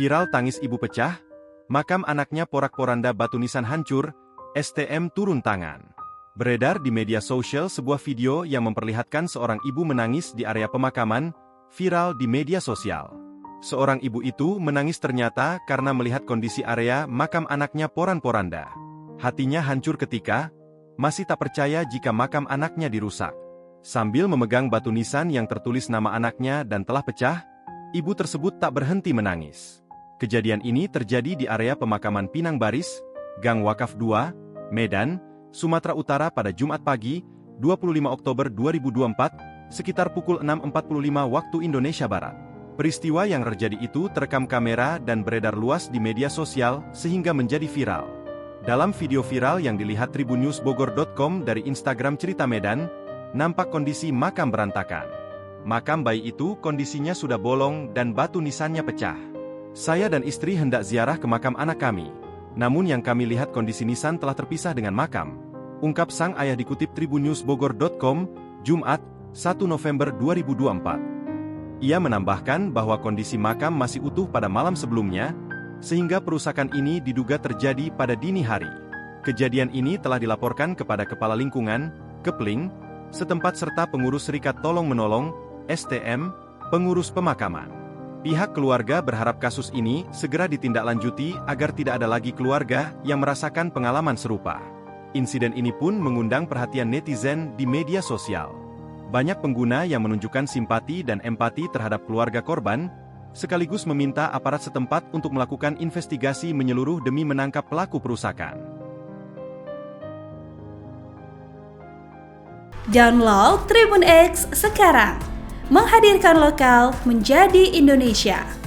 Viral tangis ibu pecah, makam anaknya porak-poranda batu nisan hancur, STM turun tangan. Beredar di media sosial sebuah video yang memperlihatkan seorang ibu menangis di area pemakaman, viral di media sosial. Seorang ibu itu menangis ternyata karena melihat kondisi area makam anaknya poran-poranda. Hatinya hancur ketika masih tak percaya jika makam anaknya dirusak. Sambil memegang batu nisan yang tertulis nama anaknya dan telah pecah, ibu tersebut tak berhenti menangis. Kejadian ini terjadi di area pemakaman Pinang Baris, Gang Wakaf 2, Medan, Sumatera Utara pada Jumat pagi, 25 Oktober 2024, sekitar pukul 6.45 waktu Indonesia Barat. Peristiwa yang terjadi itu terekam kamera dan beredar luas di media sosial sehingga menjadi viral. Dalam video viral yang dilihat tribunnewsbogor.com dari Instagram Cerita Medan, nampak kondisi makam berantakan. Makam bayi itu kondisinya sudah bolong dan batu nisannya pecah. Saya dan istri hendak ziarah ke makam anak kami. Namun yang kami lihat kondisi nisan telah terpisah dengan makam. Ungkap sang ayah dikutip tribunnewsbogor.com, Jumat, 1 November 2024. Ia menambahkan bahwa kondisi makam masih utuh pada malam sebelumnya, sehingga perusakan ini diduga terjadi pada dini hari. Kejadian ini telah dilaporkan kepada Kepala Lingkungan, Kepling, setempat serta pengurus Serikat Tolong Menolong, STM, pengurus pemakaman. Pihak keluarga berharap kasus ini segera ditindaklanjuti agar tidak ada lagi keluarga yang merasakan pengalaman serupa. Insiden ini pun mengundang perhatian netizen di media sosial. Banyak pengguna yang menunjukkan simpati dan empati terhadap keluarga korban, sekaligus meminta aparat setempat untuk melakukan investigasi menyeluruh demi menangkap pelaku perusakan. Download Tribun X sekarang, menghadirkan lokal menjadi Indonesia.